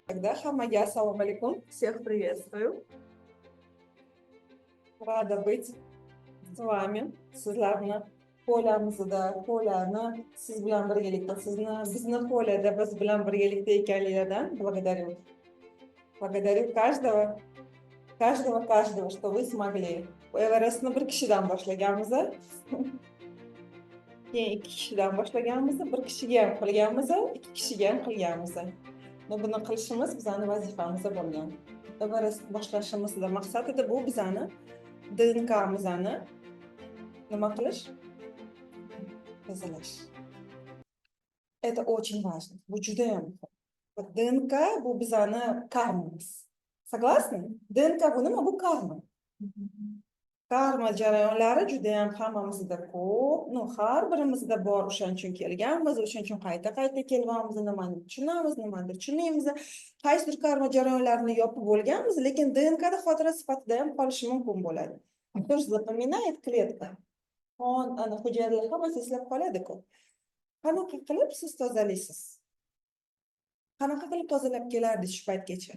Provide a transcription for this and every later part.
Тогда, Хамаги, ассаламу алейкум. Всех приветствую. Рада быть с вами. Sizlarni qo'lamizda, qo'lani siz bilan birgalikda, bizni qo'lada biz bilan birgalikda ekanligidan благодарю. Благодарю каждого, что вы смогли. Everestni bir kishidan boshlaganmiz. Keyin ikki kishidan boshlaganmiz, bir kishiga ham qilganmiz, ikki kishiga ham qilganmiz. Buni qilishimiz bizning vazifamizda bo'lgan. Everest boshlashimizda maqsad edi bu bizani DNK'mizni nima qilish? Tozalash. Это очень важно. Bu juda ham muhim. DNK bu bizning karmamiz. Согласны? DNK bu nima? Bu karma. Karma jarayonlari juda ham hammamizda ko'p, har birimizda bor, o'shaning uchun kelganmiz, o'shaning uchun qayta kelyapmiz, nimani tushunamiz, nimani tushunmaymiz, qaysidir karma jarayonlarini yopib bo'lganmiz, lekin DNKda xotira sifatida ham qolishi mumkin bo'ladi. Кто же запоминает клетка? Ana hujayralar hammasi eslab qoladi-ku. Qanaqa qilib siz tozalaysiz? Qanaqa qilib tozalab kelardingiz shu paytgacha?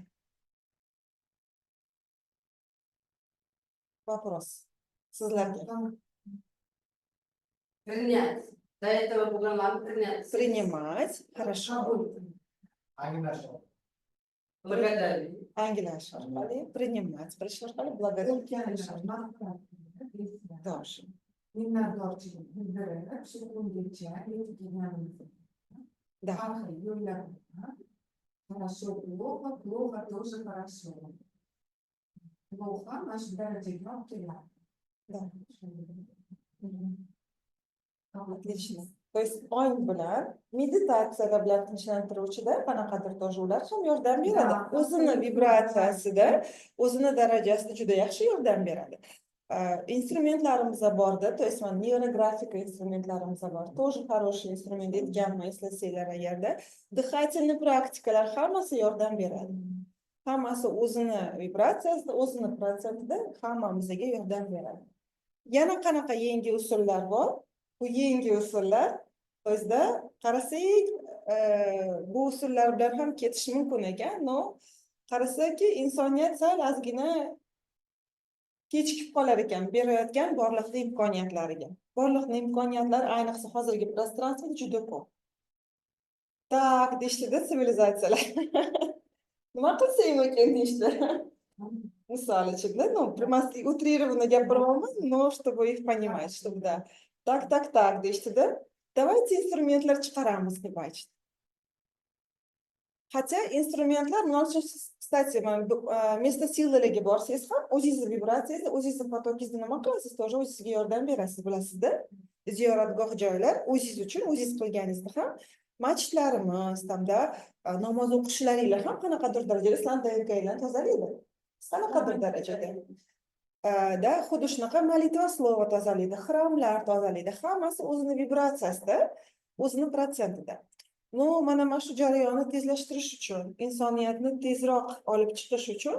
Вопрос. Sizlarga. Принять. До этого было надо принять. Принимать. Хорошо. Благодарить. Ангелаш orqali принимать. Bilish orqali благодарить. Тоже. Minnatdorchilik bildirib, shu kungacha yetganimiz. Да. Хорошо, плохо, плохо, тоже хорошо. Плохо, наш дорогие keladi. Да. Отлично. То есть ong bilan meditatsiyalar bilan tinchlantiruvchida qanaqadir tojular ham yordam beradi. O'zini vibratsiyasida, o'zini darajasida juda yaxshi yordam beradi. Instrumentlarimiz borda, то есть mana neurografika instrumentlarimiz bor. Тоже хороший instrument aytganman, eslasanglar agarda. Дыхательный praktikalar hammasi yordam beradi. Hammasi o'zini vibratsiyasida, o'zini protsentida hammamizga yordam beradi. Yana qanaqa yangi usullar bor? Bu yangi usullar, o'zida qarasak, bu usullar bilan ham ketish mumkin ekan, no qarasaki insoniyat sal ozgina kechikib qolar ekan berayotgan borliqli imkoniyatlariga. Borliqli imkoniyatlar ayniqsa hozirgi prostransiyada juda ko'p. Tak deyishdida sivilizatsiyalar. Nima qilsang ekan deyishdi. Misol uchun, ну, утрированно gapiryapman, но чтобы их понимать, чтобы да. Так deyishdida. Давайте instrumentlar chiqaramiz deb aytdi. Хотя instrumentlar, кстати, место sillaliga borsangiz ham o'zingizni vibratsiyasi, o'zingizni potokingizni nima qilasiz, тоже o'zingizga yordam berasiz, bilasizda. Ziyoratgoh joylar o'zingiz uchun o'zingiz qilganingizni ham masjidlarimiz, hamda namoz o'qishlaringlar ham qanaqadir darajada sizlarni DNKlarni tozalaydi. Qanaqadir darajada. Da xuddi shunaqa molitva slova tozalaydi, xramlar tozalaydi, hammasi o'zini vibratsiyasida, o'zini protsentida. No, mana shu jarayonni tezlashtirish uchun, insoniyatni tezroq olib chiqish uchun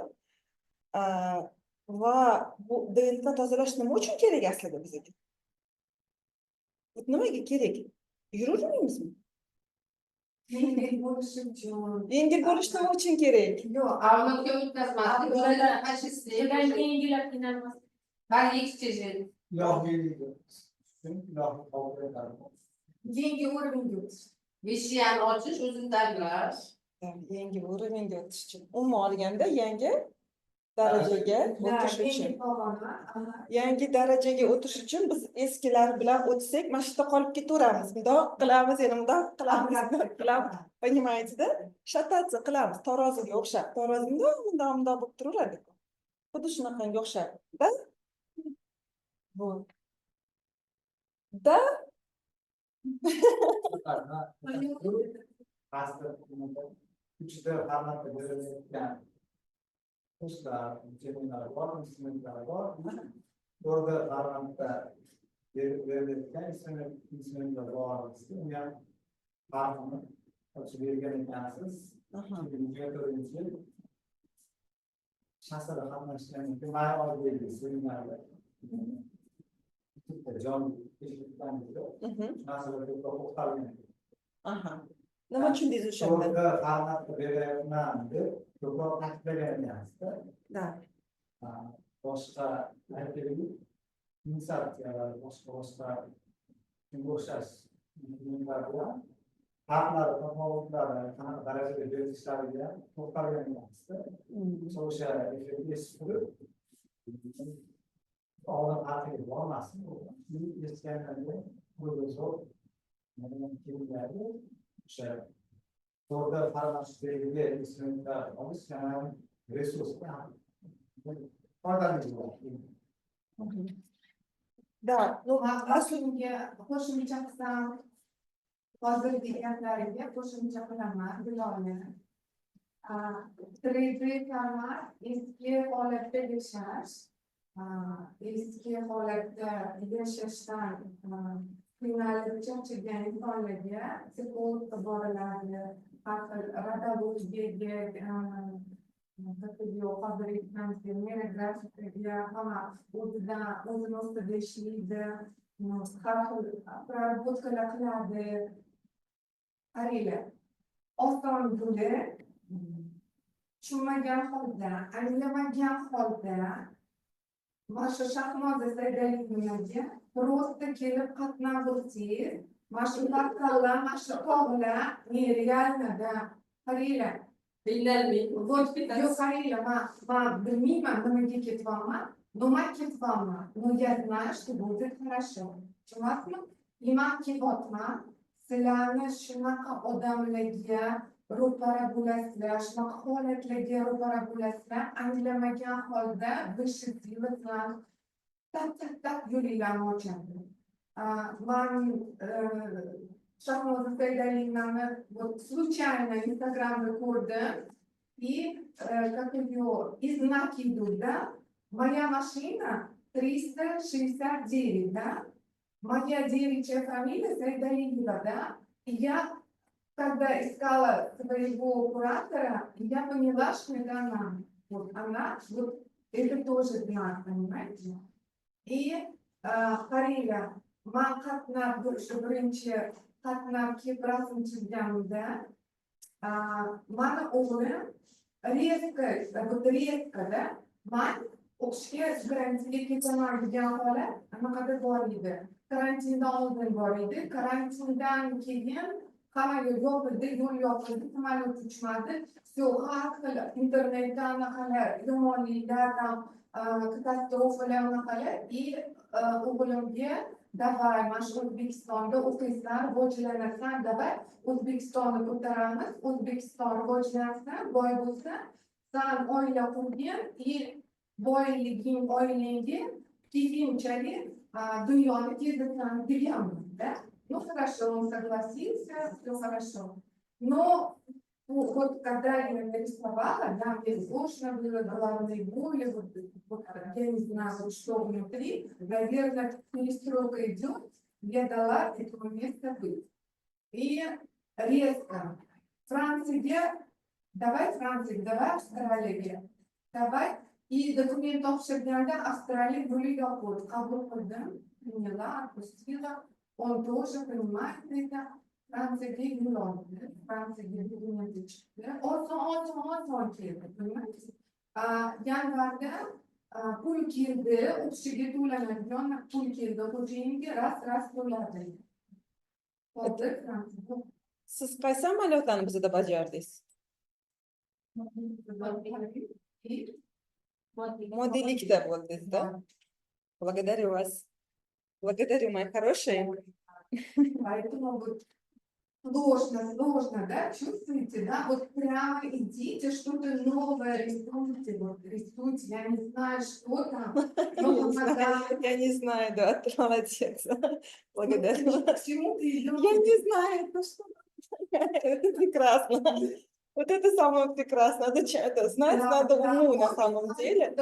va bu DNK tozalash nima uchun kerak aslida bizga? Nimaga kerak? Yuravermaymizmi? Yengil bo'lishi uchun. Yengil bo'lish nima uchun kerak? Yo'q, Avlodga o'tkazmaslik, ulardan fashistlik. Yengillab qiynalmas. Har ikki jil. yangi o'ringa o'tish. Vishiyani ochish, o'zini tanlash. Yangi o'ringa o'tish uchun. Umuman olganda yangi darajaga o'tish uchun. Yangi darajaga o'tish uchun biz eskilar bilan o'tsak, mana shu yerda qolib ketaveramiz. Bundoq qilamiz, yana bundoq qilamiz. Понимаете-da? Shatatsiya qilamiz, taroziga o'xshab. Tarozi bundoq bo'lib turaveradi. Xuddi shunaqanga o'xshab. Da? Bu. Da? Uchta xizmatda berilayotgan kurslar, seminarlar bor, instrumentlar bor. Orada xizmatda berilayotgan instrumentlar bor. Uni ham farqini ochib bergan ekansiz. Shaxsada qatnashgan may oyidagi seminarda jon narsalarga to'xtalgan. Nima tushundingiz o'shanda? To'rda qarnatda beryapman deb ko'proq ta'kidlaganyapsiz-da. Da. Boshqa aytaylik, initiatsiyalar, boshqa shunga o'xshash filmlar bilan xalqlar tafovutlari qanaqa darajada berishlariga to'xtalganyapsiz-da. O'sha efirga eshitib turib, oldin haqiqiy bormasin, eshitgandan keyin o'zi kelgandi. O'sha to'rda farmashiyaga instrumentlar olish ham resursga foydali bo'ladi. Da, ну, Aslida qo'shimcha qilsam, hozirgi gaplariga qo'shimcha qilaman, Dilona. 3D format eski holatda yashash, eski holatda yashashdan qiynalib charchagan insonlarga psixolog boriladi, radologiyga, hozirgi neurografikaga, o'zini ustida ishlaydi, har xil praraботкаlar qiladi. Qaranglar, oson bo'lib, tushunmagan holda, anglamagan holda mana shu Shahnoza Saidaliyevaga просто kelib qatnab o'tsangiz, mana shu portallar, mana shu tog'lar, realda qaranglar. Вот, yo'q, qaranglar, men bilmayman nimaga ketyapman, но men ketyapman. Но я знаю, что будет хорошо. Tushunasizmi? Men ketyapman. Sizlarni shunaqa odamlarga ro'para bo'lasizlar, shunaqa holatlarga ro'para bo'lasizlar, anglamagan holda высший силы bilan tak yo'linglarni ochadi. Men Shahnoza Saidaliyevani случайно Instagramda ko'rdim и как ее и знаки идут, да? Моя машина 369, да? Моя девичья фамилия Сайдалиева, да? И я, когда искала своего куратора, я поняла, что это она. Вот она, вот это тоже знак, понимаете? И Кариля, man qatnab birinchi qatnab kelib rasm chizganimda mani o'g'lim резко, да, man o'qishga karantinga ketaman degan holat anaqada bor edi. Karantindan oldin bor edi. Karantindan keyin hammaga yopildi, yo'l yopildi, samolyot uchmadi. Har xil internetda anaqalar, yomonliklardan katastrofalar anaqalar. И o'g'limga davay, mana shu O'zbekistonda o'qiysan, rivojlanasan, davay O'zbekistonni ko'taramiz, O'zbekiston rivojlansin, boy bo'lsin, san oila qurgin, и boyliging, oilangga keyinchalik dunyoni kezasan deganman, да? Ну хорошо, он согласился, все хорошо. Но вот когда я нарисовала, да, мне сложно было, головные боли, вот я не знаю, вот что внутри, наверное, перестройка идет, я дала этому месту быть. И резко Франция, давай Австралия, давай. И документ общегда Австралия были работы. Кабул Кудам приняла, отпустила. Он тоже понимает это. Франция где Лондон, Франция где документы. Он келdi, понимаете? Yanvarda pul keldi, o'qishiga to'lanadigan pul keldi. Xo'jayinga ras to'ladi. Hozir Fransiyada. Siz qaysi amaliyotlarni bizda bajardingiz? Modellikda bo'ldingiz, да? Благодарю вас. Благодарю, моя хорошая. Поэтому вот сложно, да, чувствуете, да, вот прямо идите, что-то новое рисуйте, вот рисуйте, я не знаю, что там, но Я не знаю, да, ты молодец. Благодарю. к чему ты идешь? Я не знаю, ну что. Это прекрасно. Вот это самое прекрасное. Это знать надо уму на самом деле.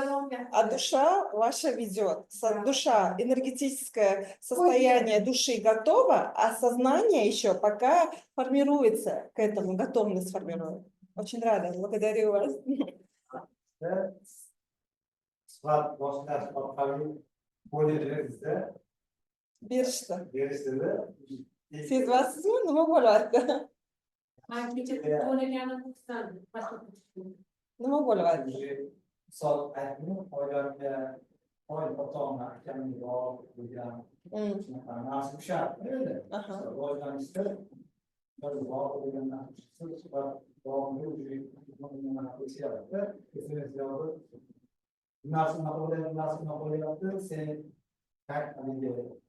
А душа ваша ведет. Душа, энергетическое состояние души готово, а сознание еще пока формируется к этому, готовность формирует. Очень рада, благодарю вас. Suhbat boshlash orqali bo'lyapsizda Berishdi. berishdi. Sezasizmi, nima bo'lyapti? Nima bo'lyapti? Misol aytdim, oylarga oy ota-ona akamni bor bo'lgan shunaqa narsa tushardi edi. Aha. Rivojlanishda bir bor bo'lgan narsa va davomli qilishyapti. Narsani qo'llayapti, sen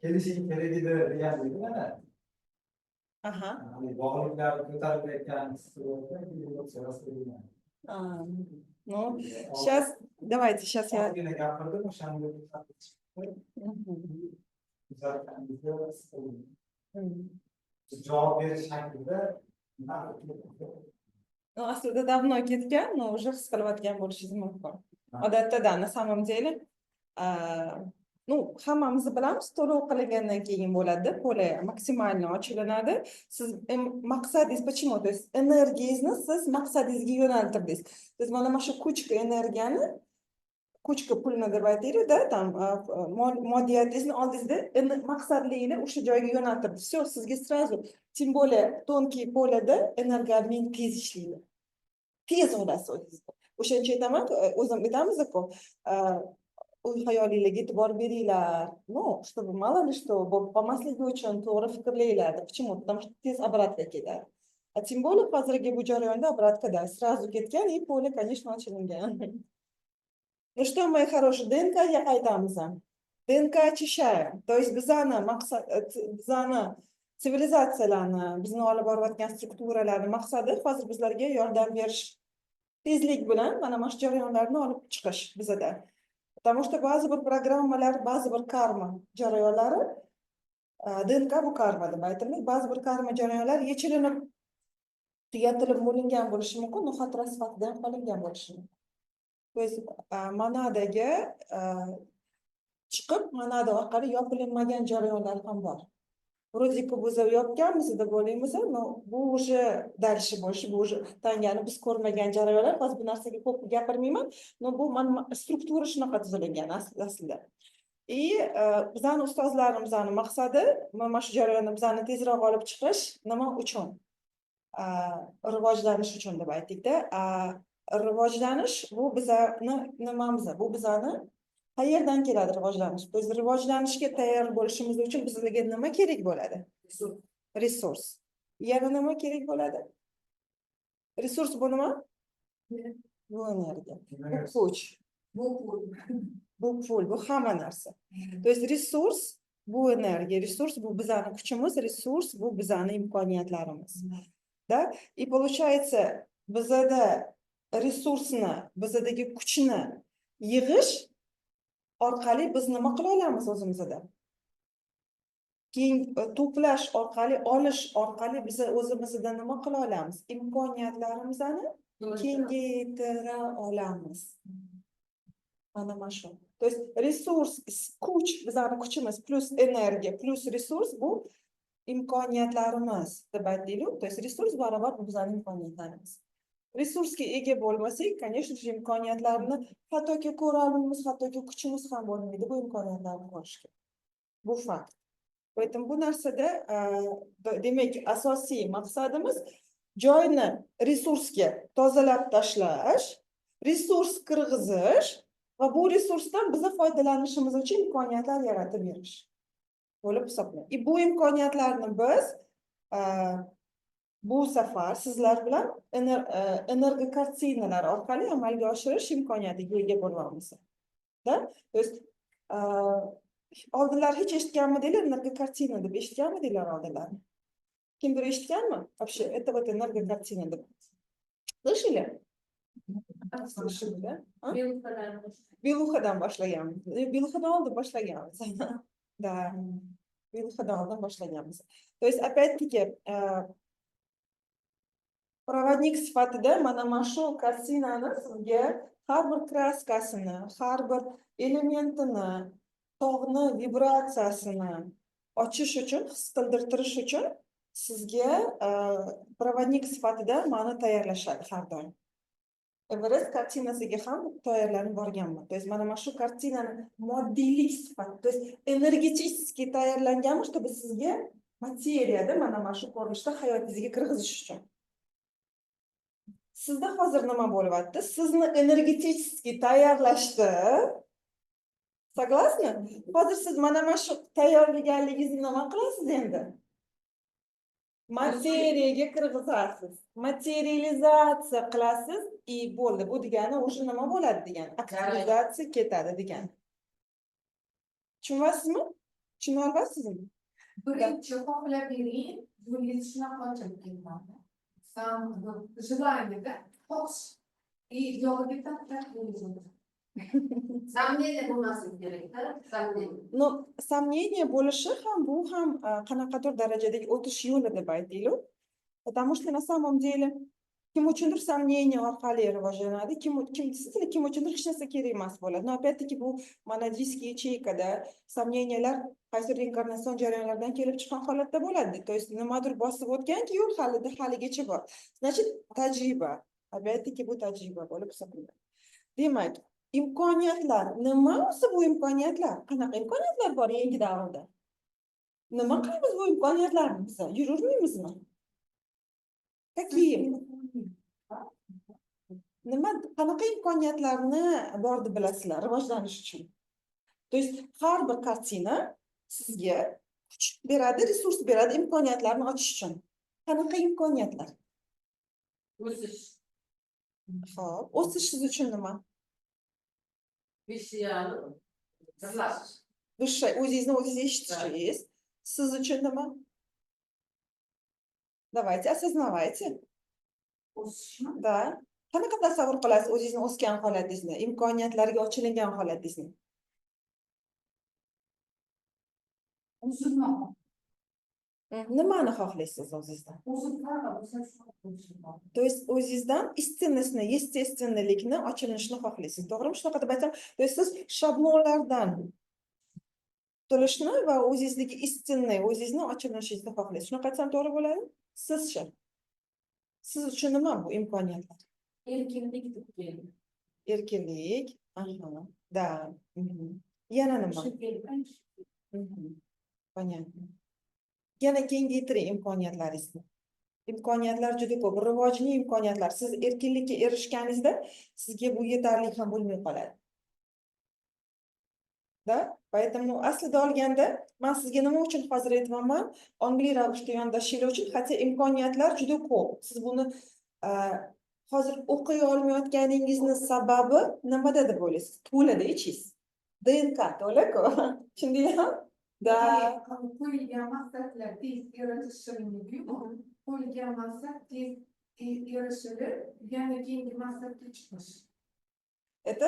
kelishing kerak edi degan mana. Aha. Bog'liklar ko'tarilayotgan Ну, сейчас, давайте, сейчас я... ozgina gapirdim, o'shanda javob berish shaklida Ну, aslida давно ketgan, но уже his qilayotgan bo'lishingiz mumkin. Odatda da, на самом деле, ну, hammamiz bilamiz, to'lov qilingandan keyin bo'ladi, pole maksimalni ochilinadi. Siz maqsadingiz, почему? То есть energiyangizni siz maqsadingizga yo'naltirdingiz. Siz mana shu kuchka energiyani, kuchka pulni deb aytaylik-da, там moddiyatingizni oldingizda maqsadlikni o'sha joyga yo'naltirdingiz. Все, sizga sразу, тем более тонкий poleda energoobмен tez ishlaydi. Tez olasiz o'zingizga. O'shancha aytaman, o'zim aytamiz-ku, uy hayolinglarga e'tibor beringlar. Ну, чтобы мало ли что, bo'lib qolmasligi uchun to'g'ri fikrlanglar. Почему? Потому что tez обратка ketadi. А тем более hozirgi bu jarayonda обраткада сразу ketgan и поле, конечно, ochilingan. Ну что, мои хорошие, ДНК-ga qaytamiz. ДНК очищаем. То есть bizani maqsad, bizani sivilizatsiyalarni, bizni olib borayotgan strukturalarni maqsadi hozir bizlarga yordam berish, tezlik bilan mana shu jarayonlarni olib chiqish bizada. Потому что ba'zi bir programmalar, ba'zi bir karma jarayonlari, DNK bu karma deb aytiladi. Ba'zi bir karma jarayonlar yechilinib, tugatilib bo'lingan bo'lishi mumkin, no xotira sifatida qolingan bo'lishi mumkin. То есть manadaga chiqib, manada orqali yopilinmagan jarayonlar ham bor. Вроде как biz yopganmiz deb o'ylaymiz, но bu уже дальше bo'lishi, bu уже tangani biz ko'rmagan jarayonlar. Hozir bu narsaga ko'p gapirmayman, но bu struktura shunaqa tuzilgan aslida. И bizani ustozlarimizning maqsadi mana shu jarayonni bizani tezroq olib chiqish nima uchun? Rivojlanish uchun deb aytdik-da. Rivojlanish bu bizani nimamiz? Bu bizani qayerdan keladi rivojlanish? Biz rivojlanishga tayyor bo'lishimiz uchun bizlarga nima kerak bo'ladi? Resurs. Yana nima kerak bo'ladi? Resurs bu nima? Bu energiya. Bu kuch. Bu pul, bu hamma narsa. То есть resurs bu energiya, resurs bu bizani kuchimiz, resurs bu bizani imkoniyatlarimiz. Да? И получается, bizada resursni, bizadagi kuchni yig'ish orqali biz nima qila olamiz o'zimizda? Keyin to'plash orqali, olish orqali biz o'zimizda nima qila olamiz? Imkoniyatlarimizni kengaytira olamiz. Mana shu. То есть resurs, kuch, bizning kuchimiz plus energiya plus resurs bu imkoniyatlarimiz deb aytaylik. То есть resurs barobar bu bizning imkoniyatlarimiz. Resursga ega bo'lmasak, конечно же, imkoniyatlarni hattoki ko'ra olmaymiz, hattoki kuchimiz ham bo'lmaydi bu imkoniyatlarni ko'rishga. Bu fakt. Поэтому bu narsada demak asosiy maqsadimiz joyni resursga tozalab tashlash, resurs kirg'izish va bu resursdan biza foydalanishimiz uchun imkoniyatlar yaratib berish bo'lib hisoblanadi. Bu imkoniyatlarni biz bu safar sizlar bilan energokartinalar orqali amalga oshirish imkoniyatiga ega bo'lamiz. Da? То есть oldinlar hech eshitganmidinglar energokartina deb eshitganmidinglar oldinlar? Kimdir eshitganmi? Вообще, это вот энергокартина deb. Слышали? Слышали, да? Beluxadan boshlaganmiz. Beluxadan oldin boshlaganmiz. Да. Beluxadan oldin boshlaganmiz. То есть опять-таки provodnik sifatida mana shu kartinani sizga har bir kraskasini, har bir elementini, tog'ni vibratsiyasini ochish uchun, his qildirtirish uchun sizga provodnik sifatida mani tayyorlashadi har doim. Everest kartinasiga ham tayyorlanib borganman. То есть mana shu kartinani moddiylik sifati, то есть energetически tayyorlanganmi, чтобы sizga materiyada mana shu ko'rinishda hayotingizga kirg'izish uchun. Sizda hozir nima bo'lyapti? Sizni energetik tayyorlashdi. Согласны? Hozir siz mana shu tayyorlaganligingizni nima qilasiz endi? Materiyaga kirgizasiz. Materializatsiya qilasiz, bo'ldi. Bu degani o'sha nima bo'ladi degani. Aktualizatsiya ketadi degani. Tushunyapsizmi? Tushunyapsizmi? Birinchi xohlab bering, yo'lingiz shunaqa ochilib ketmadi. Желание, да? Xohish. Yog'iga tap-tap yo'lingiz. Samimiy bo'lmasligi kerak-da, samimiy. No, сомнение bo'lishi ham bu ham qanaqadir darajadagi o'tish yo'li deb aytaylik. Потому что на самом деле kim uchundir сомнение orqali rivojlanadi, kim uchundir hech narsa kerak emas bo'ladi. Но опять-таки bu monadiyskiy yacheykada сомнениялар qaysi reinkarnatsion jarayonlardan kelib chiqqan holatda bo'ladi. То есть nimadir bosib o'tganki, yo'l haligacha bor. Значит, tajriba. Опять-таки bu tajriba bo'lib hisoblanadi. Demak, imkoniyatlar nima o'zi bu imkoniyatlar? Qanaqa imkoniyatlar bor yangi davrda? Nima qilamiz bu imkoniyatlarni biz? Yururmaymizmi? Какие? Qanaqa imkoniyatlarni bor deb bilasizlar rivojlanish uchun? То есть har bir kartina sizga kuch beradi, resurs beradi imkoniyatlarni ochish uchun. Qanaqa imkoniyatlar? O'sish, Xo'p, o'sish siz uchun nima? vishiyani birlashish. O'zingizni o'zingiz eshitishingiz siz uchun nima? Давайте, осознавайте. O'sishmi? Да. Qanaqa tasavvur qilasiz o'zingizni o'sgan holatingizni, imkoniyatlarga ochilingan holatingizni? O'zimni Nimani xohlaysiz o'zingizdan? То есть o'zingizdan истинностьni, естественныйlikni, ochilishni xohlaysiz. To'g'rimi? Shunaqa deb aytsam, то есть siz shablonlardan qutulishni va o'zingizdagi istinni, o'zingizni ochilishingizni xohlaysiz. Shunaqa aytsam to'g'ri bo'ladi? Sizcha? Siz uchun nima bu imkoniyatlar? Erkinlik deb keldi. Erkinlik, aha, да. Yana nima? Понятно. Yana kengaytiring imkoniyatlaringizni. Imkoniyatlar juda ko'p, rivojli imkoniyatlar. Siz erkinlikka erishganingizda sizga bu yetarli ham bo'lmay qoladi. Da? Поэтому aslida olganda men sizga nima uchun hozir aytmayman? Ongli ravishda yondashish uchun, hatto imkoniyatlar juda ko'p. Siz buni hozir o'qiy olmayotganingizni sababi nimada deb o'ylaysiz? To'lada ichingiz. DNK to'la-ku. Tushundingizmi? Da. qo'yilgan maqsadlar tez erishilmaydi. Qo'yilgan maqsad tez erishilib, yana keyingi maqsadga chiqish. Это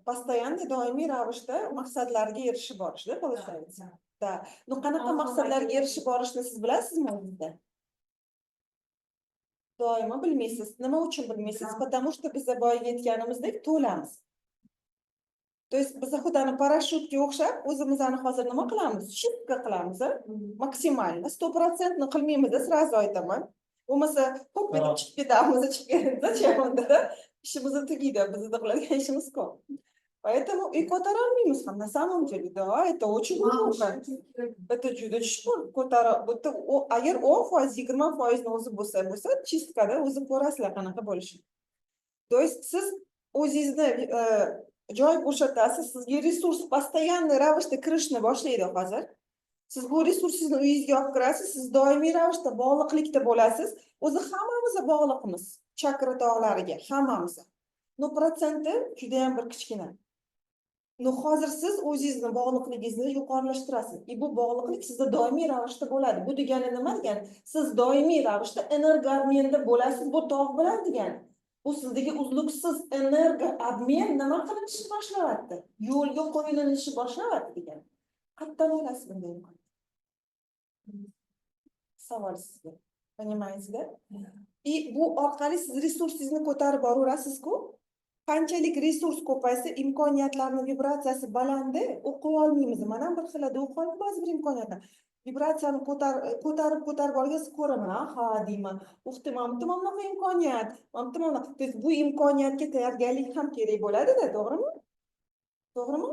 постоянный doimiy ravishda maqsadlarga erishib borishda, получается. Да. Ну, qanaqa maqsadlarga erishib borishni siz bilasizmi o'zingizda? Doimo bilmaysiz. Nima uchun bilmaysiz? Потому что biz boyaga aytganimizdek to'lamiz. То есть biz xudani parashyutga o'xshab o'zimizni hozir nima qilamiz? Shipka qilamiz, maksimalni 100% qilmaymiz, сразу aytaman. Bo'lmasa hop etib chiqib ketamiz, zачем unda? Ishimiz tugaydi, bizda qiladigan ishimiz ko'p. Поэтому и ko'tara olmaymiz ham на самом деле, да, это очень много. Это juda chuqur ko'tara. Agar 10%, 20% o'zi bo'lsa, chistkada o'zi ko'rasizlar qanaqa bo'lishini. То есть siz o'zingizni joy bo'shatasiz, sizga resurs постоянный ravishda kirishni boshlaydi hozir. Siz bu resursingizni uyingizga olib kirasiz, siz doimiy ravishda bog'liqlikda bo'lasiz. O'zi hammamiz bog'liqmiz chakra tog'lariga, hammamiz. No protsenti juda ham bir kichkina. No hozir siz o'zingizni bog'liqligingizni yuqorilashtirasiz. Bu bog'liqlik sizda doimiy ravishda bo'ladi. Bu degani nima degani? Siz doimiy ravishda energoobmenda bo'lasiz bu tog' bilan degani. Bu sizdagi uzluksiz energo obmen nima qilishni boshlayapti? Yo'lga qo'yilishni boshlayapti degani. Qayerdan olasiz bunday imkoniyat? Savol sizga. Понимаете-da? И bu orqali siz resursingizni ko'tarib boraverasiz-ku. Qanchalik resurs ko'paysa, imkoniyatlarning vibratsiyasi balandi, o'qiy olmaymiz. Mana bir xilda o'qiy ba'zi bir imkoniyatlar. Vibratsiyani ko'tarib olgach ko'raman, ha deyman. O'qitaman, bunaqa imkoniyat, bunaqa. То есть bu imkoniyatga tayyorgarlik ham kerak bo'ladi-da, to'g'rimi? To'g'rimi?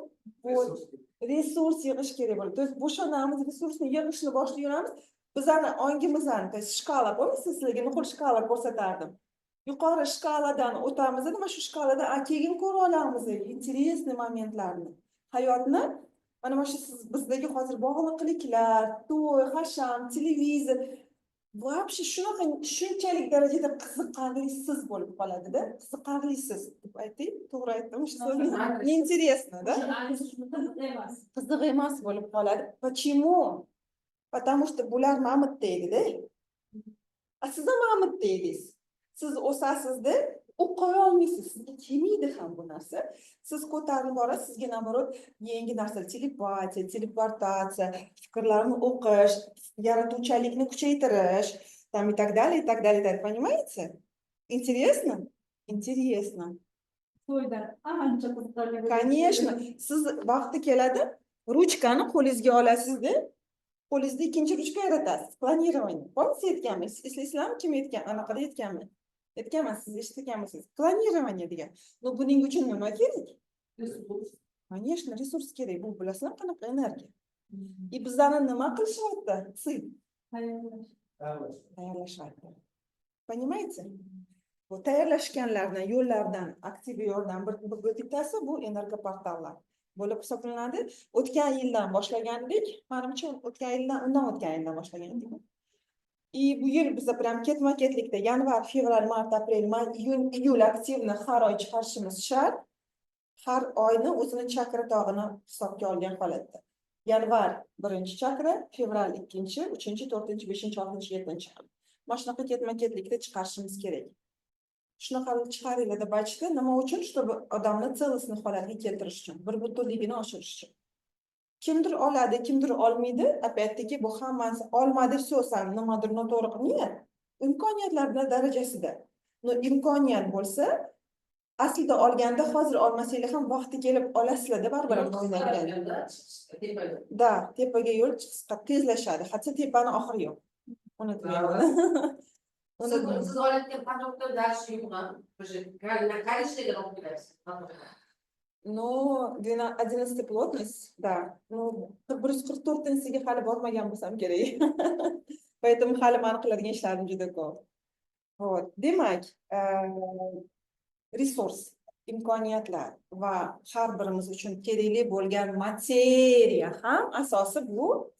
Resurs yig'ish kerak bo'ladi. То есть bo'shonamiz, resursni yig'ishni boshlayveramiz. Bizani ongimizni, то есть shkala, bo'lmaysiz, sizlarga nuqul shkala ko'rsatardim. yuqori shkaladan o'tamiz, mana shu shkalada keyin ko'ra olamiz интересный momentlarni. Hayotni mana shu bizdagi hozir bog'liqliklar, to'y, hasham, televizor вообще shunaqa shunchalik darajada qiziqarlisiz bo'lib qoladi-da. Qiziqarlisiz deb aytaylik, to'g'ri aytdim shu so'zni. Неинтересно-da. Qiziq emas bo'lib qoladi. Почему? Потому что bular mamut deydi-da. Siz ham mamut deydingiz. Siz o'sasizda o'qiy olmaysiz. Sizga kelmaydi ham bu narsa. Siz ko'tarilib borasiz, sizga naborot yangi narsa, telepatiya, teleportatsiya, fikrlarni o'qish, yaratuvchanlikni kuchaytirish, там и так далее, и так далее, так, понимаете? Интересно? Интересно. Конечно, siz vaqti keladi, ruchkani qo'lingizga olasizda, qo'lingizda ikkinchi ruchka yaratasiz. Planирование. Помните aytganmiz? Eslaysizlarmi, kim aytgan? Anaqada aytganman. Aytganman, siz eshitganmisiz? Planирование degan. No buning uchun nima kerak? Конечно, resurs kerak. Bu bilasizlar qanaqa energiya. И bizlarni nima qilishyapti? Siz tayyorlashyapti. Понимаете? Bu tayyorlashganlardan, yo'llardan, aktiv yordam bittasi bu energoportallar bo'lib hisoblanadi. O'tgan yildan boshlagandik, menimcha o'tgan yildan, undan o'tgan yildan boshlagandik. И bu yil biza bilan ketma-ketlikda yanvar, fevral, mart, aprel, may, iyun, iyul aktivni har oy chiqarishimiz shart. Har oyni o'zini chakra tog'ini hisobga olgan holatda. Yanvar birinchi chakra, fevral ikkinchi, uchinchi, to'rtinchi, beshinchi, oltinchi, yettinchi. Mana shunaqa ketma-ketlikda chiqarishimiz kerak. Shunaqa chiqaringlar deb aytishdi. Nima uchun? Чтобы odamni целостный holatga keltirish uchun, bir butunligini oshirish uchun. Kimdir oladi, kimdir olmaydi. Опять-таки bu hammasi olmadi, so'zam nimadir noto'g'ri qilmaydi. Imkoniyatlar bilan darajasida. No imkoniyat bo'lsa, aslida olganda hozir olmasanglar ham vaqti kelib olasizlar-da baribir o'ynaganda. Da, tepaga yo'l qisqa tezlashadi. Hatto tepani oxiri yo'q. Unutmayman. Siz olayotgan потокda дальше yo'qmi? На количестве o'qiyapsiz. Ну, 11 плотность, да. Ну, 144-siga hali bormagan bo'lsam kerak. Поэтому hali men qiladigan ishlarim juda ko'p. Вот. Demak, resurs, imkoniyatlar va har birimiz uchun kerakli bo'lgan materiya ham asosi bu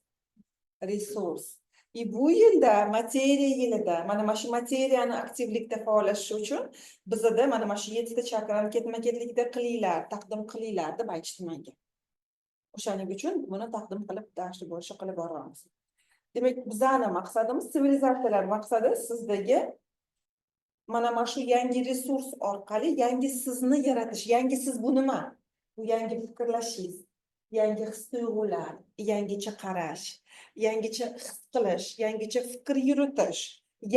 resurs. Bu yilda materiya yilida mana shu materiyani aktivlikda faollashish uchun bizda mana shu 7 ta chakrani ketma-ketlikda qilinglar, taqdim qilinglar deb aytishdi menga. O'shaning uchun buni taqdim qilib dashli bo'lishi qilib boramiz. Demak, bizning maqsadimiz, sivilizatsiyalar maqsadi sizdagi mana shu yangi resurs orqali yangi sizni yaratish. Yangi siz bu nima? Bu yangi fikrlashingiz, yangi his-tuyg'ular, yangicha qarash, yangicha his qilish, yangicha fikr yuritish,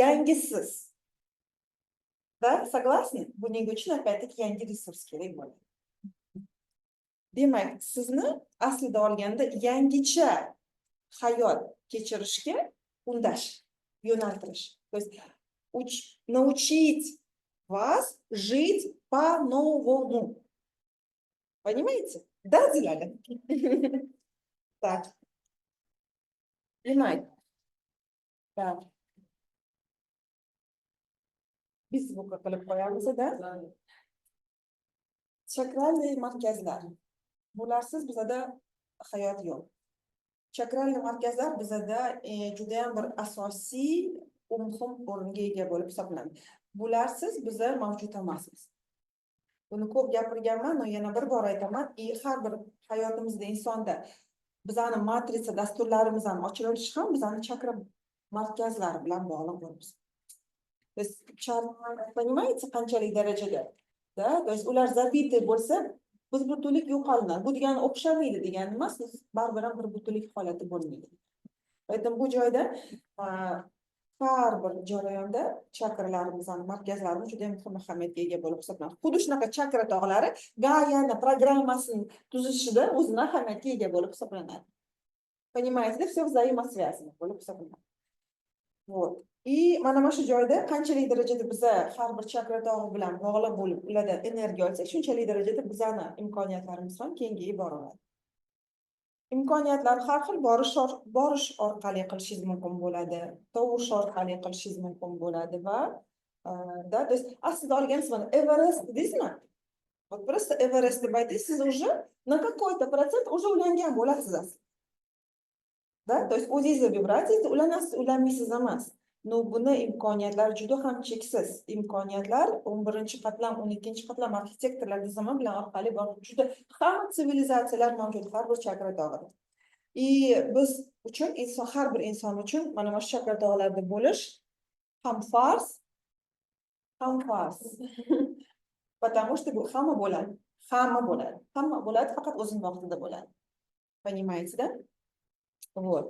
yangi siz. Da, согласны? Buning uchun опять-таки yangi resurs kerak bo'ladi. Demak, sizni aslida olganda yangicha hayot kechirishga undash, yo'naltirish. То есть научить вас жить по-новому. Понимаете? Да, Зиляля? Так. Demak. Так. Facebook'a qilib qo'yamiz-da. Chakrali markazlar. Bularsiz bizada hayot yo'q. Chakrali markazlar bizada juda ham bir asosiy muhim o'ringa ega bo'lib hisoblanadi. Bularsiz biza mavjud emasmiz. Buni ko'p gapirganman, yana bir bor aytaman. Har bir hayotimizda insonda bizning matrica dasturlarimiz ham ochilishi ham bizning chakra markazlari bilan bog'liq bo'lib. Biz понимаете, qanchalik darajada? Da, то есть ular zabiti bo'lsa, biz butunlik yo'qolinadi. Bu degani o'xshamaydi degani emas, baribir ham bir butunlik holati bo'lmaydi. Поэтому bu joyda har bir jarayonda chakralarimiz, markazlarimiz juda muhim ahamiyatga ega bo'lib hisoblanadi. Xuddi shunaqa chakra tog'lari Gaia'ni programmasini tuzishida o'zini ahamiyatga ega bo'lib hisoblanadi. Понимаете, все взаимосвязано bo'lib hisoblanadi. Вот. И mana shu joyda qanchalik darajada biza har bir chakra tog'i bilan bog'liq bo'lib, ulardan energiya olsak, shunchalik darajada bizning imkoniyatlarimiz ham kengayib boraveradi. Imkoniyatlar har xil borish orqali qilishingiz mumkin bo'ladi, tovush orqali qilishingiz mumkin bo'ladi va Да, то есть aslida olgansiz mana Everest deysizmi? Вот просто Everest deb aytsangiz, siz уже на какой-то процент уже ulangan bo'lasiz aslida. Да, то есть o'zingizga vibratsiyada ulanasiz, ulanmaysiz emas. No, buni imkoniyatlari juda ham cheksiz. Imkoniyatlar 11-qatlam, 12-qatlam arxitektorlar dizimi bilan orqali bor. Juda hamma sivilizatsiyalar mavjud har bir chakra tog'ida. И biz uchun inson, har bir inson uchun mana shu chakra tog'larda bo'lish ham farz, ham farz. Потому что bu hamma bo'ladi. Hamma bo'ladi. Hamma bo'ladi, faqat o'zini vaqtida bo'ladi. Понимаете, да? Вот.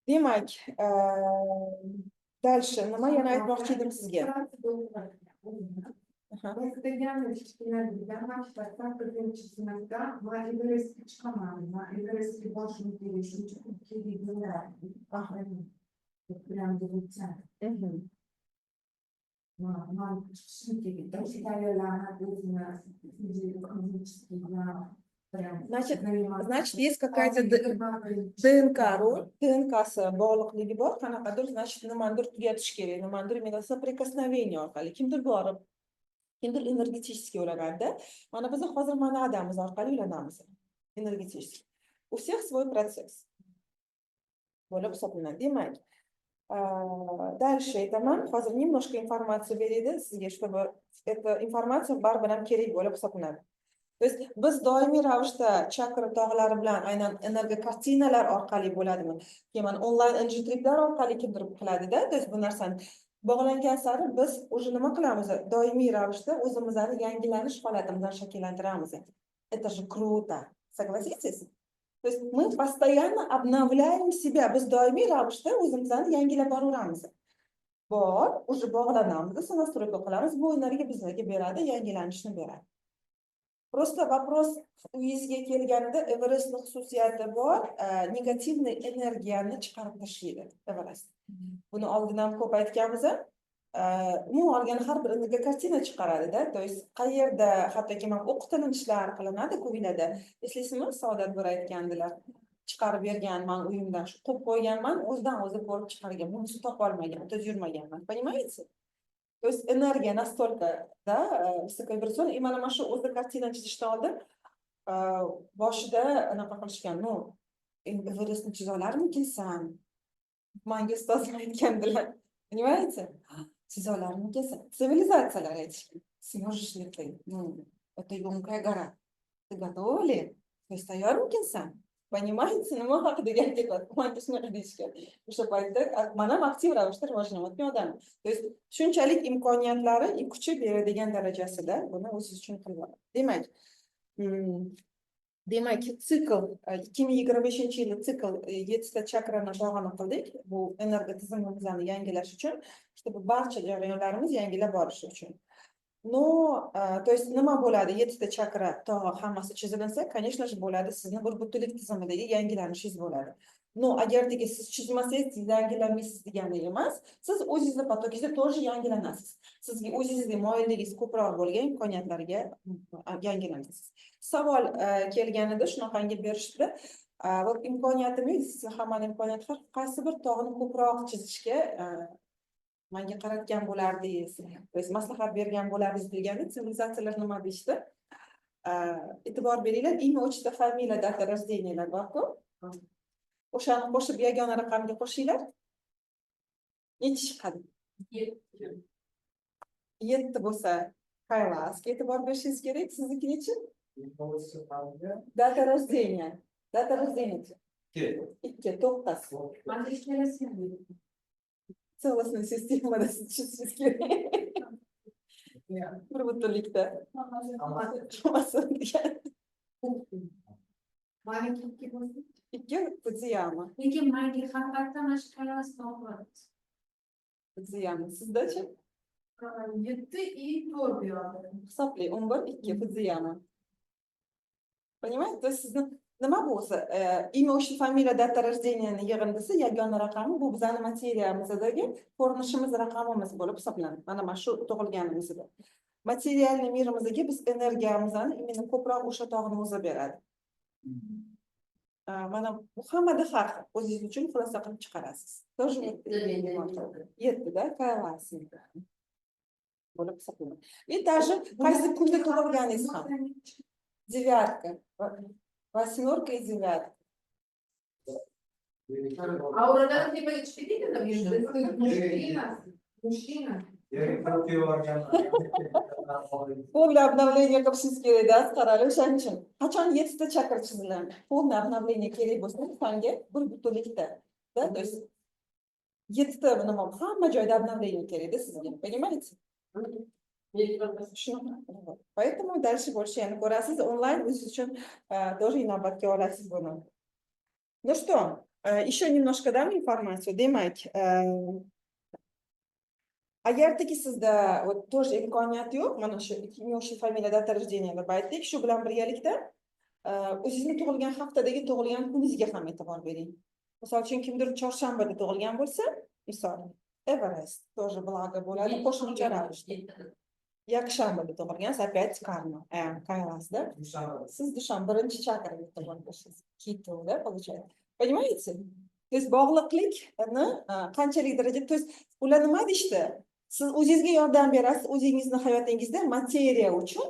Demak, dальше nima yana aytmoqchi edim sizga? Aha. Постоянно для maktabdan birinchisinda va Everestga chiqaman va Everestga boshim kerak bilan birga Mhm. man chiqishim kerak. O'sha tayyorlanib o'zini Значит, есть какая-то ДНК роль, ДНК-si bog'liqligi bor, qanaqadir, значит, nimanidir tugatish kerak, nimanidir соприкосновение orqali, kimdir borib, kimdir energetически ulanadi. Mana biz hozir mana odamimiz orqali ulanamiz. Energetически. У всех свой процесс. Bo'lib hisoblanadi. Demak, дальше aytaman, hozir немножко информация beradi sizga, чтобы эта информация baribir ham kerak bo'lib hisoblanadi. То есть biz doimiy ravishda chakra tog'lari bilan aynan energiya kartinalar orqali bo'ladimi? Keyin onlayn injitriplar orqali kimdir qiladi-da. То есть bu narsani bog'langan sari biz уже nima qilamiz? Doimiy ravishda o'zimizni yangilanish holatimizdan shakllantiramiz. Это же круто. Согласитесь? То есть мы постоянно обновляем себя. Biz doimiy ravishda o'zimizni yangilab boraveramiz. Bor, уже bog'lanamiz, sonastroyka qilamiz, bu energiya bizga beradi, yangilanishni beradi. Просто вопрос uyingizga kelganida Everestning xususiyati bor, negativniy energiyani chiqarib tashlaydi Everest. Buni oldin ham ko'p aytganmiz. Umuman olgan har bir energiya kartina chiqaradi-da. То есть qayerda hattoki men o'qitilishlar qilinadi ko'ylada. Eslaysizmi, Saodat bir aytgandilar. Chiqarib berganman uyimdan, shu qo'yib qo'yganman, o'zidan o'zi ko'rib chiqargan. Bunisi topolmagan, o'tib yurmaganman. Понимаете? То есть энергия настолько, да, высоковибрационная, и mana shu o'zi kartina chizishdan oldin boshida anaqa qilishgan, ну, Everestni chiza olarmikinsan? Menga ustozim aytgandilar. Понимаете? Chiza olarmikinsan? Sivilizatsiyalar aytishgan. Сможешь ли ты? Ну, это емкая гора. Ты готова ли? То есть tayyormikinsan? Понимаете, nima haqida gap ketyapti? Menga shunaqa deyishgan. O'sha paytda men ham aktiv ravishda rivojlanayotgan odam. То есть shunchalik imkoniyatlari, kuchi beradigan darajasida buni o'ziz uchun qilib oladi. Demak, sikl 2025-yil sikl 7 ta chakrani bog'ini qildik. Bu energiya tizimimizni yangilash uchun, чтобы barcha jarayonlarimiz yangilab borishi uchun. Но, то есть nima bo'ladi? 7 ta chakra tog'i hammasi chizilinsa, конечно же, bo'ladi sizni bir butunlik tizimidagi yangilanishingiz bo'ladi. Но agarki siz chizmasangiz, siz yangilanmaysiz degani emas, siz o'zingizni potokingizda тоже yangilanasiz. Sizga o'zingizga moyilligingiz ko'proq bo'lgan imkoniyatlarga yangilanasiz. Savol kelganida shunaqangi berishdi. Вот imkoniyatimiz, hamma imkoniyatlar qaysi bir tog'ni ko'proq chizishga menga qaratgan bo'lardingiz, to есть maslahat bergan bo'lardingiz deganda, sivilizatsiyalar nima deyishdi? E'tibor beringlar, imya, отчество, familiya, data rождениyalar bor-ku. O'shani qo'shib yagona raqamga qo'shinglar. Nechi chiqadi? 7 bo'lsa, Kaylasga e'tibor berishingiz kerak. Sizniki nechi? Data rождения. Data rождения. 2, to'xtasi. Целостная система числящих kerak. Bir butunlikda. Ikki Fudziyama. Lekin menga haqiqatdan mana shu kalas topiladi. Fudziyama. Sizda-chi? 7 и 4 beradi. Hisobli 11, 2 Fudziyama. Понимаете? То есть sizni nima bo'lsa, imya, отчество, familiya, data rождениyaning yig'indisi yagona raqami bu bizning materiyamizdagi ko'rinishimiz raqamimiz bo'lib hisoblanadi. Mana shu tug'ilganimizda. Materialniy mirimizdagi biz energiyamizni imенно ko'proq o'sha tog'ni o'zi beradi. Mana bu hammada har xil. O'zingiz uchun xulosa qilib chiqarasiz. Тоже 7 da, Kaylasida. bo'lib hisoblanadi. И даже qaysi kunda tug'ilganingiz ham. Девятка. Восьмерка и девятка. А у родителей типа четыре там есть? Мужчина. Полное обновление qilishimiz kerak da qarali o'shaning uchun. Qachon 7 ta chakra chiziladi? Полное обновление kerak bo'lsa, fanga bir butunlikda. Да, то есть 7 ta nima hamma joyda обновление kerak-da sizga. Понимаете? Shunaqa. Поэтому дальше больше yana ko'rasiz onlayn o'zingiz uchun тоже inobatga olasiz buni. Ну что, еще немножко дам информацию. Demak, agarki sizda вот тоже imkoniyat yo'q, mana shu имя, familiya, data rождения deb aytdik, shu bilan birgalikda o'zingizni tug'ilgan haftadagi tug'ilgan kuningizga ham e'tibor bering. Misol uchun kimdir chorshanbada tug'ilgan bo'lsa, misol Everest тоже благо bo'ladi qo'shimcha ravishda. Yakshanbada tug'ilgansiz, опять karma, qayerasida. Siz dushanba birinchi chakraga e'tibor berasiz. Keto, да, получается. Понимаете? То есть bog'liqlikni qanchalik darajada, то есть ular nima deyishdi? Siz o'zingizga yordam berasiz, o'zingizni hayotingizda materiya uchun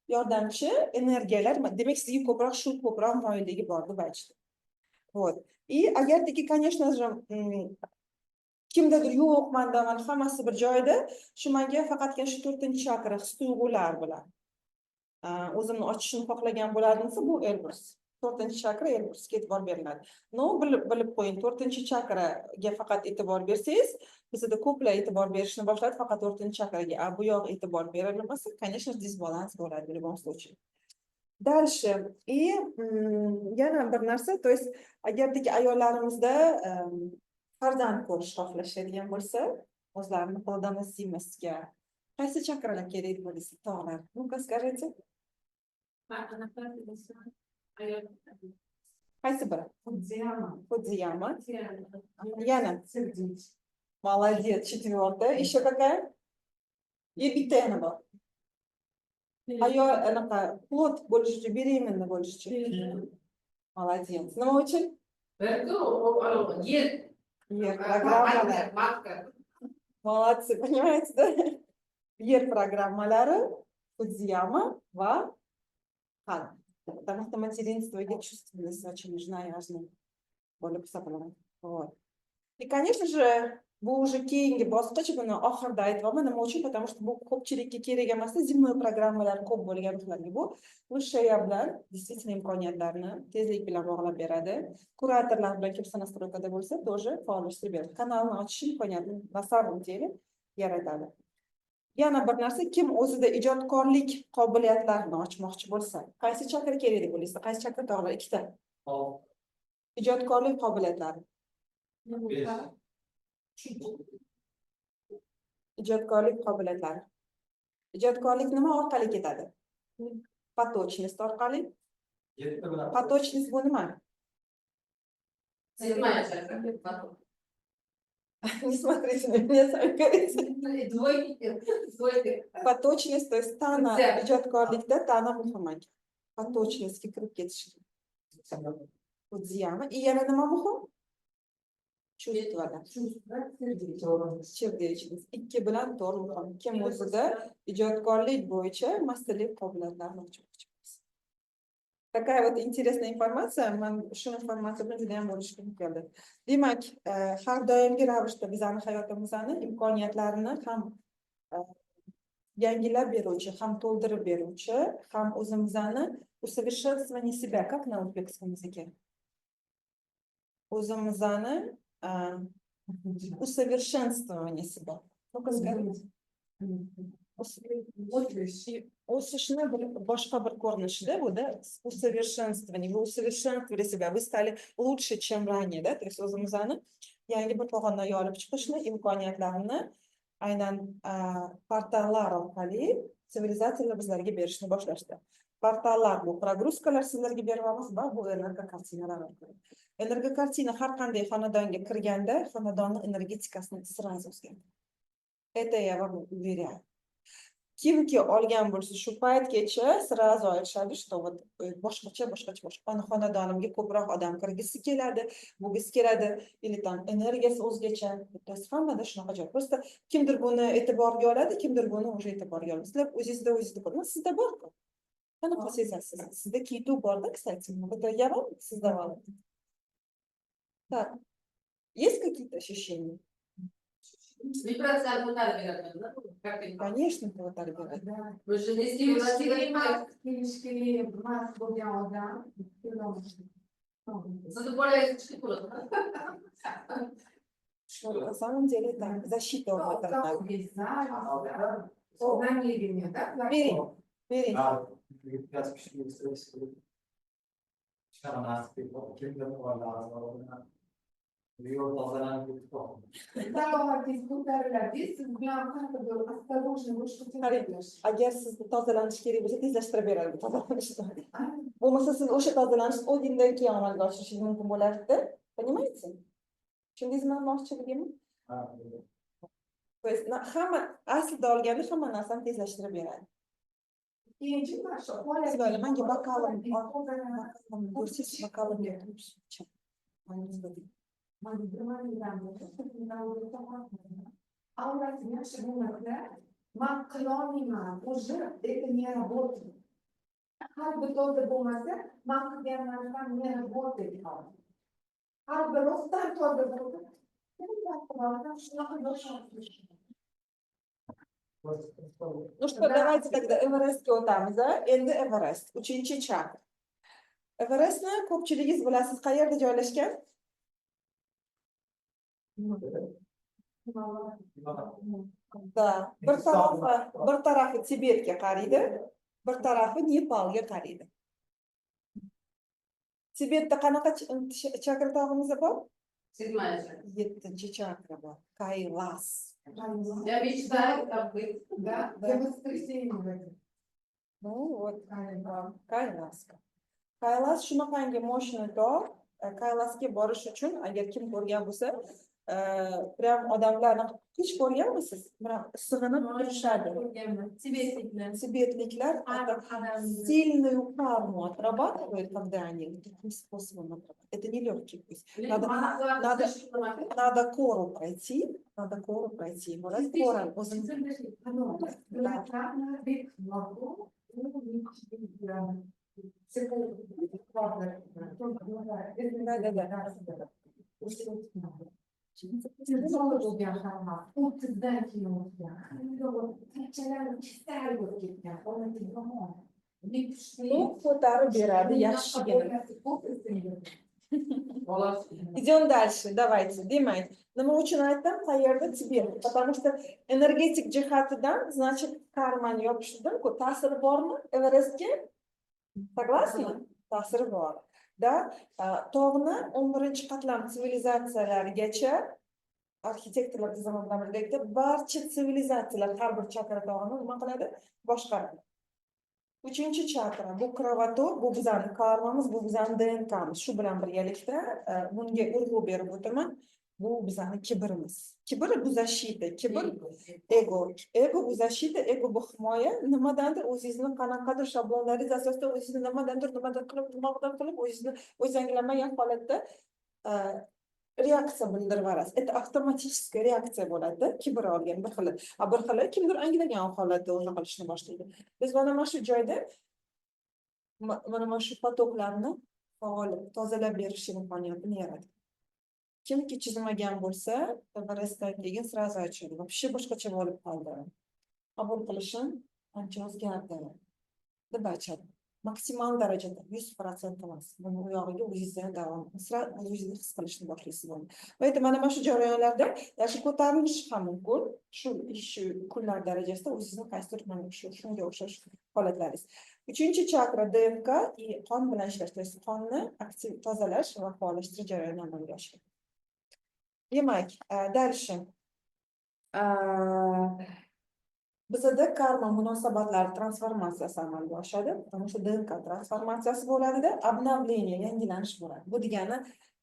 yordamchi energiyalar, demak sizga ko'proq shu ko'proq moyilligi bor deb aytishdi. Вот. И agarki, конечно же, kimdadir yo'q, manda mana hammasi bir joyda, shu menga faqatgina shu 4-chakra his-tuyg'ular bilan o'zimni ochishni xohlagan bo'lardim-sa, bu Elbrus. 4-chakra Elbrusga e'tibor beriladi. No, bilib qo'ying, 4-chakraga faqat e'tibor bersangiz, bizda ko'plar e'tibor berishni boshladi faqat 4-chakraga. A bu yoq e'tibor berilmasa, конечно, disbalans bo'ladi в любом случае. Дальше. И yana bir narsa, то есть agardagi ayollarimizda farzand ko'rish xohlashadigan bo'lsa, o'zlarini qo'ldan siymasga qaysi chakralar kerak bo'lsa, tog'lar. Ну-ка, скажите. Qaysi biri? Фудзияма. Yana. Молодец, 4-я. Еще какая? И bitta yana bor. Ayol anaqa plod bo'lish uchun, беременна bo'lish uchun. Молодец. Nima uchun? Yer programmalari. Молодцы, понимаете, да? Yer programmalari, Фудзияма va qalb. Потому что материнство и чувственность очень нужна и важна bo'lib hisoblanadi. Вот. И, конечно же, bu уже keyingi bosqich, buni oxirida aytyapman. Nima uchun? Потому что bu ko'pchilikka kerak emas, земной programmalar ko'p bo'lganlarga bu Vysshaya bilan действительно imkoniyatlarni tezlik bilan bog'lab beradi. Kuratorlar bilan kimsa настройкада bo'lsa, тоже faollashtirib beradi. Kanalni ochish imkoniyatini на самом деле yaratadi. Yana bir narsa, kim o'zida ijodkorlik qobiliyatlarini ochmoqchi bo'lsa, qaysi chakra kerak deb o'ylaysiz? Qaysi chakra tog'lar? Ikkita. Ijodkorlik qobiliyatlari. Ijodkorlik qobiliyatlari. Ijodkorlik nima orqali ketadi? Patochность orqali. Patochность bu nima? Не смотрите на меня, сами говорите. Patochность, то есть tana ijodkorlikda tana muhim. Patochностьga kirib ketish. Фудзияма. И yana nima muhim? Чувствовать. Сердечность. Ikki bilan to'g'ri muhim. Kim o'zida ijodkorlik bo'yicha masterlik qobiliyatlarini ochmoqchi bo'lsa. Такая вот интересная информация. Men shu informatsiya bilan juda ham bo'lishim keldi. Demak, har doimgi ravishda bizning hayotimizni, imkoniyatlarini ham yangilab beruvchi, ham to'ldirib beruvchi, ham o'zimizni усовершенствование себя, как на узбекском языке. O'zimizni усовершенствование себя. Ну-ка скажите. O'sishni boshqa bir ko'rinishida bu, да, усовершенствование. Вы усовершенствовали себя, вы стали лучше, чем ранее, да? То есть o'zimizni yangi bir pog'onaga olib chiqishni imkoniyatlarini aynan portallar orqali sivilizatsiyalar bizlarga berishni boshlashdi. Portallar bu прогрузкалар sizlarga beryapmiz va bu energokartinalar orqali. Energokartina har qanday xonadonga kirganda, xonadonning energetikasini sразу o'zgartiradi. Это я вам уверяю. kimki olgan bo'lsa shu paytgacha сразу aytishadi что вот boshqacha ana xonadonimga ko'proq odam kirgisi keladi, bo'lgisi keladi, или там energiyasi o'zgacha. То есть hammada shunaqa joy. Просто kimdir buni e'tiborga oladi, kimdir buni уже e'tiborga olmaydi. Sizlar o'zingizda bor. Sizda bor-ku. Qanaqa sezasiz? Sizda kiyituv bor-da, кстати. Bitirganim sizda bor. Так. Есть какие-то ощущения? Вибрация ko'tariladi, как ты Конечно, ko'tariladi. Да. Вы же не Kelishkili mast bo'lgan odam. Sizni bolangiz chiqib turadi. На самом деле, да, защита вот Как это. вязать, намерение, да? Bering, bering. Gaz kuchli stress chiqarmaslik, kimdir oilasi yo'l tozalanib ketdi. Salomatingiz ko'tariladi, siz bilan qanaqadir осторожно bo'lishga kerak. Agar sizni tozalanish kerak bo'lsa, tezlashtirib beradi tozalanishni. Bo'lmasa siz o'sha tozalanishni oldindan keyin amalga oshirishingiz mumkin bo'lardi. Понимаете? Tushundingizmi demoqchiligimni? То есть hamma aslida olganda hamma narsani tezlashtirib beradi. Ikkinchi mashg'ulot. Siz böyle menga bokalim, ko'rsangiz bokalim deb Aurasi yaxshi bo'lmasa, man qilolmayman, уже это не работает. Har bir toza bo'lmasa, man qilgan narsam не работает. Har bir rostdan toza bo'lsa, shunaqa bo'shab Ну что, давайте тогда Эверестga o'tamiz. Endi Everest, 3-chakra. Everestni ko'pchiligingiz bilasiz, qayerda joylashgan? Да, bir tarafi Tibetga qaraydi, bir tarafi Nepalga qaraydi. Tibetda qanaqa chakra tog'imiz bor? 7-chakra bor. Kailas. Я мечтаю там быть. Да, для воскресенья. Ну вот, Kailaska. Kailas shunaqangi mощный tog'. Kailasga borish uchun agar kim ko'rgan bo'lsa, prям odamlarni hech ko'rganmisiz? Sig'inib turishadi. Tibetliklar сильную карму отрабатывают, когда они таким способом отрабатывают. Это нелегкий путь. Надо кору пройти. Вот это кора. Ну, ko'tarib beradi yaxshigina. Идем дальше, давайте. Demak, nima uchun aytdim? Qayerda? Tibet. Потому что energetik jihatidan, значит, karmani yopishtirdim-ku, ta'siri bormi Everestga? Согласны? Ta'siri bor. Da, tog'ni 11-qatlam sivilizatsiyalarigacha arxitektorlar tizimi bilan birgalikda barcha sivilizatsiyalar har bir chakra tog'ini nima qiladi? Boshqaradi. 3-chakra bu kravator, bu bizning karmamiz, bu bizning DNKmiz. Shu bilan birgalikda bunga urg'u berib o'taman. Bu bizning kibrimiz. Kibr bu защита, kibr ego. Ego bu защита, ego bu himoya. Nimadandir o'zingizni qanaqadir shablonlaringiz asosida o'zingizni nimadandir qilib o'zingizni o'zanglanmagan holatda reaksiya bildirib berasiz. Это автоматическая reaksiya bo'ladi, kibr olgan bir xil. Bir xil kimdir anglagan holatda o'zi qilishni boshlaydi. Biz mana shu joyda mana shu potoklarni faol tozalab berish imkoniyatini yaratdik. Kimki chizmagan bo'lsa, Everestdan keyin sразу aytishadi. Вообще boshqacha bo'lib qoldi. Qabul qilishim ancha o'zgardi deb aytadi. Maksimal darajada 100% emas. Buni u yog'iga o'zingizdan davom o'zingizni his qilishni boshlaysiz. Va endi mana shu jarayonlarda yaxshi ko'tarilish ham mumkin. Shu kunlar darajasida o'zingizni qaysidir mana shunga o'xshash holatlaringiz. 3-chakra DNK qon bilan ishlash, to есть qonni aktiv tozalash va faollashtirish jarayoni amalga oshadi. Demak, дальше. Bizda karma munosabatlari transformatsiyasi amalga oshadi. Потому что DNK transformatsiyasi bo'ladida, обновление, yangilanish bo'ladi. Bu degani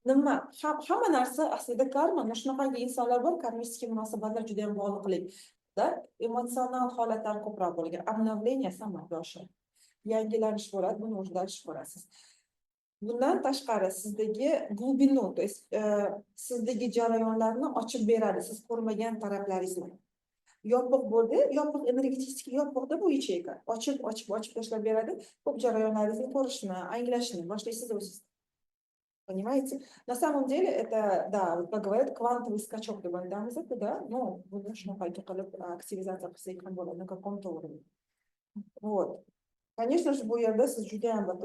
nima? Hamma narsa aslida karma. Shunaqangi insonlar bor, karmistik munosabatlar juda ham bog'liqlik. da emotsional holatlar ko'proq bo'lgan. Обновлениесі amalga oshadi. Yangilanish bo'ladi, buni o'zlarish ko'rasiz. Bundan tashqari sizdagi glubinu, to есть sizdagi jarayonlarni ochib beradi, siz ko'rmagan taraflaringizni. Yopiq bo'ldi, yopiq energetik yopiqda bu yacheyka. Ochib tashlab beradi, ko'p jarayonlaringizni ko'rishni, anglashni boshlaysiz o'zingiz. Понимаете? На самом деле это, да, вот как говорят, квантовый скачок deb aytamiz, да, ну, buni shunaqangi qilib aktivizatsiya qilsak ham bo'ladi на каком-то уровне. Вот. Конечно же, bu yerda siz juda ham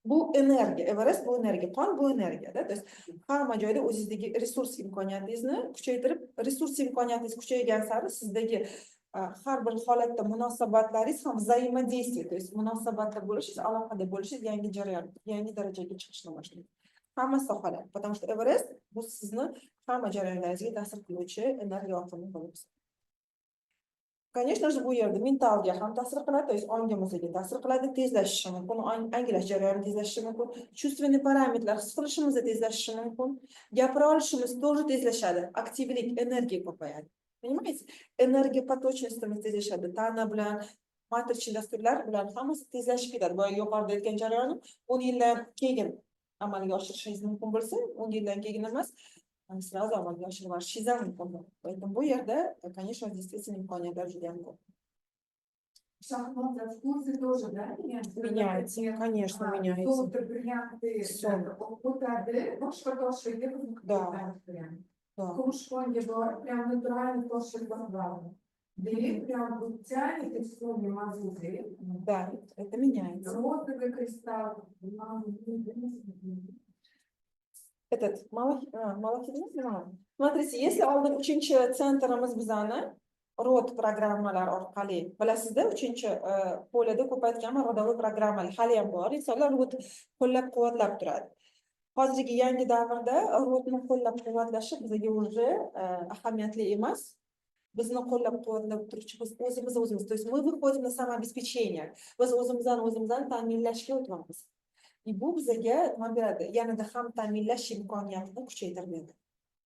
bu energiya, Everest bu energiya, qon bu energiya, da, то есть hamma joyda o'zingizdagi resurs imkoniyatingizni kuchaytirib, resurs imkoniyatingiz kuchaygan sari sizdagi har bir holatda munosabatlaringiz ham взаимодействие, то есть munosabatda bo'lishingiz, aloqada bo'lishingiz yangi jarayon, yangi darajaga chiqishni boshlaydi. Hamma sohalar, потому что Everest bu sizni hamma jarayonlaringizga ta'sir qiluvchi energiya oqimi bo'lib. Конечно же, bu yerda mentalga ham ta'sir qiladi, то есть ongimizga ta'sir qiladi, tezlashishi mumkin, anglash jarayoni tezlashishi mumkin, чувственный parametrlar his qilishimizni tezlashishi mumkin, gapira olishimiz тоже tezlashadi, aktivlik, energiya ko'payadi. Понимаете? Energiya поточностimiz tezlashadi, tana bilan, matrichli dasturlar bilan hammasi tezlashib ketadi. Boya yuqorida aytgan jarayonni 10 yildan keyin amalga oshirishingiz mumkin bo'lsa, 10 yildan keyin emas, сразу amalga oshirib olishingiz ham mumkin. Поэтому bu yerda, конечно, действительно imkoniyatlar juda ham ko'p. Шахматы вкусы тоже, да, меняются? Меняется, конечно, меняется. Золото, бриллианты, ko'tardi, boshqa toshlarga Да. Kumush fonga borib, прям натуральный toshlar boshladi. Берег прям вот тянет и все не мазуты. Да, это меняется. Розовый кристалл. Этот малахит, смотрите, если oldin 3-chi sentrimiz bizani rod programmalar orqali, bilasizda 3-chi polada ko'p aytganman, rodoviy programmalar hali ham bor, insonlar rod qo'llab-quvvatlab turadi. Hozirgi yangi davrda rodni qo'llab-quvvatlashi bizga уже ahamiyatli emas. Bizni qo'llab-quvvatlab turuvchi biz o'zimiz, то есть мы выходим на самообеспечение. Biz o'zimizdan ta'minlashga o'tamiz. Bu bizga nima beradi? Yanada ham ta'minlash imkoniyatini kuchaytiradi.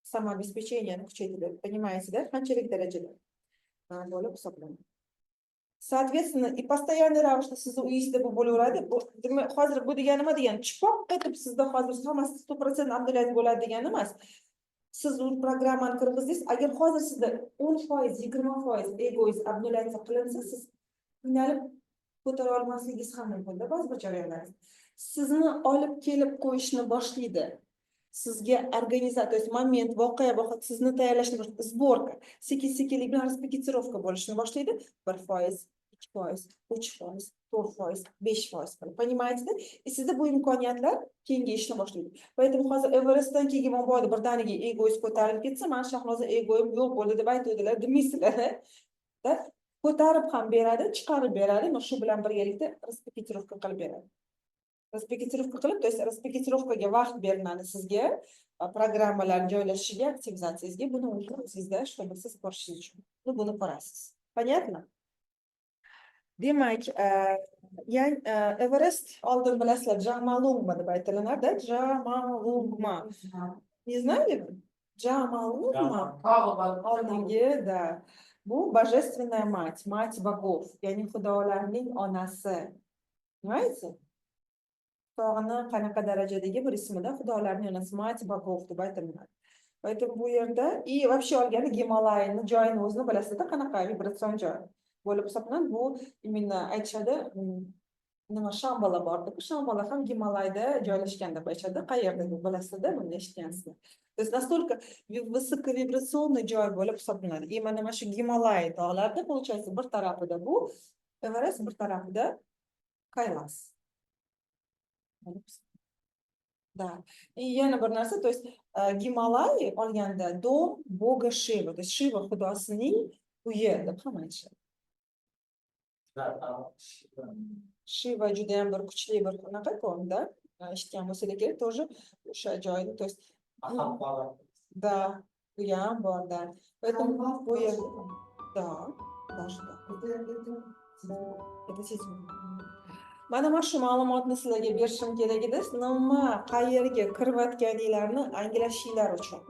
Самообеспечениeni kuchaytiradi. Понимаете, да? Qanchalik darajada bo'lib hisoblanadi. Соответственно, и постоянный ravishda sizni uyingizda bu bo'laveradi. Hozir bu degani nima degani? Chipoq etib sizda hozir hammasi 100% amaliyot bo'ladi degani emas. Siz u programmani kirg'izdingiz, agar hozir sizda 10%, 20% egoiz amaliyot qilinsa, siz qiynalib ko'tara olmasligingiz ham mumkin-da ba'zi bir jarayonlarda. Sizni olib kelib qo'yishni boshlaydi. Sizga organizatsiya, то есть moment, voqea sizni tayyorlashni boshlaydi, sborka, sekin-sekinlik bilan распекетировка bo'lishni boshlaydi. 1%, 2%, 3%, 4%, 5%. Понимаете, да? И sizda bu imkoniyatlar kengayishni boshlaydi. Поэтому hozir Everestdan keyin bo'ldi, birdaniga egoiz ko'tarilib ketsa, men Shahnoza egoim yo'q bo'ldi deb aytuvdilar, demaysizlar. Da ko'tarib ham beradi, chiqarib beradi, mana shu bilan birgalikda распекетировка qilib beradi. Распекетировка qilib, то есть распекетировкаga vaqt beriladi sizga, programmalar joylashishiga, aktivizatsiyangizga, buni o'zingizda, чтобы siz ko'rishingiz uchun. Buni ko'rasiz. Понятно? Demak, Everest oldin bilasizlar, Jamalungma deb aytilardi, Jamalungma. Не знали вы? Jamalungma. Oldingi, да. Bu божественная мать, мать богов, ya'ni xudolarning onasi. Понимаете? Tog'ni qanaqa darajadagi bir ismida xudolarning onasi, mать bogов deb aytiladi. Поэтому bu yerda и вообще olganda Gimalayni joyini o'zini bilasizda, qanaqa vibratsion joy bo'lib hisoblanadi. Bu imенно aytishadi, nima Shambhala bor deb, Shambhala ham Gimalayda joylashgan deb aytishadi. Qayerda deb bilasizda, buni eshitgansizlar. То есть настолько высоковибрационный joy bo'lib hisoblanadi. И mana shu Gimalay tog'larida, получается, bir tarafida bu Everest, bir tarafida Kaylas. Да. И yana bir narsa, то есть Gimalay olganda dom boga Shiva, то есть Shiva xudosining uyi deb ham aytishadi. Shiva juda ham bir kuchli bir unaqa ko'nda, eshitgan bo'lsangiz kerak, тоже o'sha joyda, то есть да, bu ham borda. Поэтому bu yerda, да, даже да. Это сезон. Mana shu ma'lumotni sizlarga berishim kerak edi. Nima, qayerga kirayotganinglarni anglashinglar uchun.